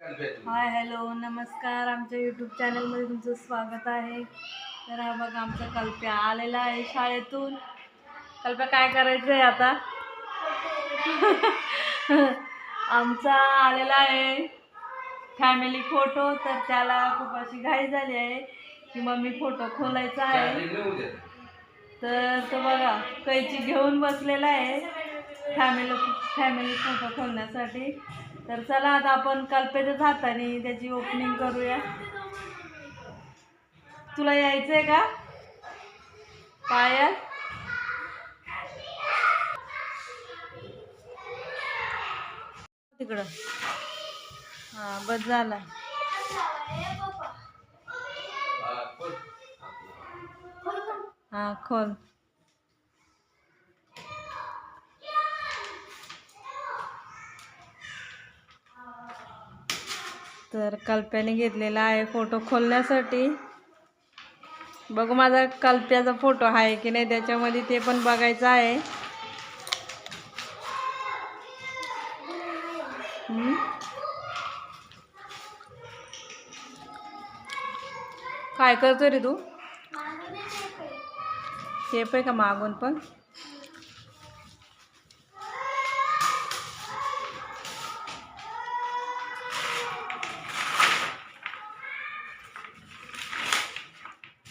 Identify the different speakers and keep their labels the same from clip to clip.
Speaker 1: Hi hello नमस्कार, आमच्या YouTube चॅनलमध्ये तुमचं स्वागत आहे. तर हा बघा आमचा कल्प्या आलेला आहे शाळेतून. कल्प्या काय करायचं आहे आता? आमचा आलेला आहे फॅमिली फोटो. तर त्याला खूप अशी घाई झाली आहे की मम्मी फोटो खोलायचा आहे. तर तो बघा कैची घेऊन बसलेला आहे फॅमिली फोटो खोलण्यासाठी. तर चला आता आपण कल्पेच्याच हाताने त्याची ओपनिंग करूया. तुला यायचंय का पायल? तिकडं हा बस झाला. हा खोल. तर कल्प्याने घेतलेला आहे फोटो खोलण्यासाठी. बघू माझा कल्प्याचा फोटो आहे की नाही त्याच्यामध्ये, ते पण बघायचं आहे. काय करतोय रे तू? टेप आहे का मागून पण?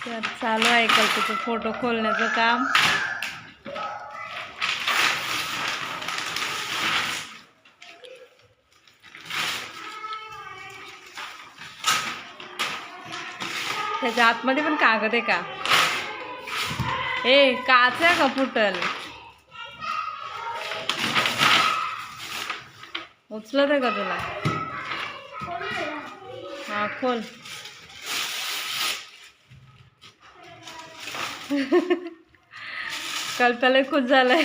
Speaker 1: तर चालू आहे कल्पेचं फोटो खोलण्याचं काम. त्याच्या आतमध्ये पण कागद आहे का? ए काच आहे का फुटल? उचलत आहे का तुला? हा खोल. कल्प्याला खुश झालाय.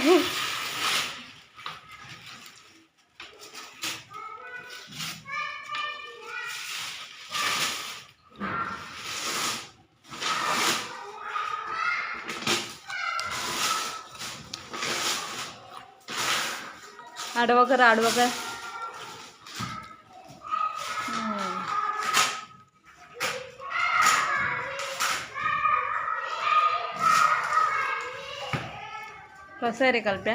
Speaker 1: आडवा कर आडवा कर. कसं आहे रे कल्प्या?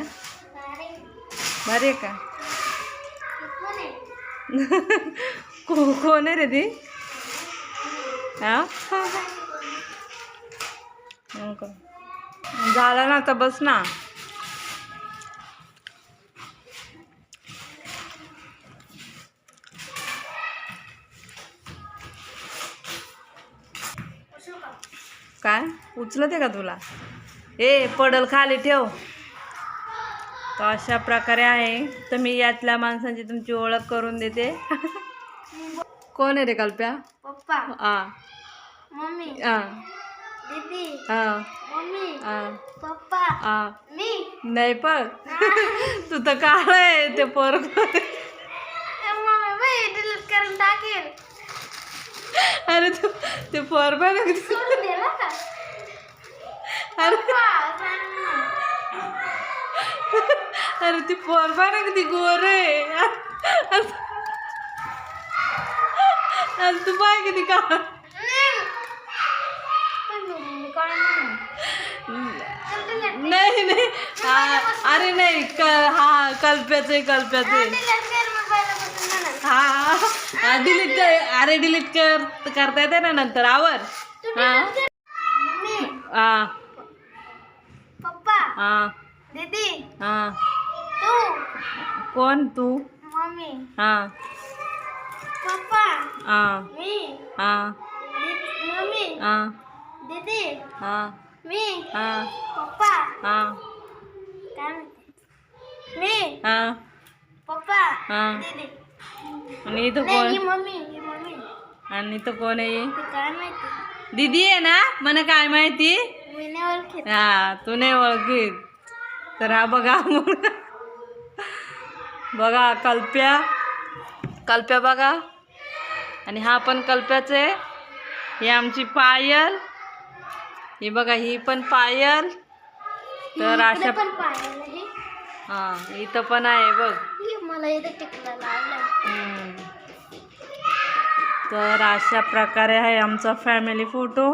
Speaker 1: भारी आहे का? कोण आहे रे ती? हा झाला ना, आता बस ना. काय उचलत आहे का तुला? ए पडल खाली ठेव. तर अशा प्रकारे आहे. तर मी यातल्या माणसांची तुमची ओळख करून देते. कोण आहे रे कल्प्या?
Speaker 2: पप्पा,
Speaker 1: हा
Speaker 2: मम्मी,
Speaker 1: हा
Speaker 2: दीदी,
Speaker 1: हा
Speaker 2: मम्मी,
Speaker 1: हा
Speaker 2: पप्पा,
Speaker 1: हा.
Speaker 2: मी.
Speaker 1: नाही पण तू तर काळ आहे ते पोरग.
Speaker 2: मम्मी बाई डिलीट करून टाकेल.
Speaker 1: अरे तू ते पोरग
Speaker 2: सोडून दिला का?
Speaker 1: अरे
Speaker 2: पप्पा, सांग ना.
Speaker 1: अरे ती पोरबा ना किती गोर आहे. अरे तू पाय किती का. नाही नाही अरे नाही हा कल्प्याचे हा डिलीट कर. अरे डिलीट करता येते ना नंतर आवर. हा हा
Speaker 2: पप्पा,
Speaker 1: हा
Speaker 2: दीदी,
Speaker 1: हा.
Speaker 2: तू,
Speaker 1: कोण तू?
Speaker 2: मम्मी,
Speaker 1: हा
Speaker 2: पप्पा,
Speaker 1: हा
Speaker 2: मी,
Speaker 1: हा
Speaker 2: मम्मी,
Speaker 1: हा
Speaker 2: दीदी,
Speaker 1: हा
Speaker 2: मी,
Speaker 1: हा
Speaker 2: पप्पा,
Speaker 1: हा
Speaker 2: काय म्हणते? मी,
Speaker 1: हा
Speaker 2: पप्पा,
Speaker 1: हा.
Speaker 2: दीदी.
Speaker 1: आणि इथं
Speaker 2: नाही,
Speaker 1: कोण?
Speaker 2: ही मम्मी.
Speaker 1: आणि इथं कोण आहे?
Speaker 2: ते काय माहिती?
Speaker 1: दीदी आहे ना? मला काय माहिती?
Speaker 2: मी नाही ओळखत.
Speaker 1: हा तू नाही ओळखीत. तर हा बघा बघा कल्प्या बघा. आणि हा पण कल्प्याच आहे. ही आमची पायल. ही बघा ही पण पायल. तर अशा
Speaker 2: पण पाहिलं हे.
Speaker 1: हा इथं पण आहे बघ.
Speaker 2: मला इथं टिकला लावलाय.
Speaker 1: तर अशा प्रकारे आहे आमचा फॅमिली फोटो.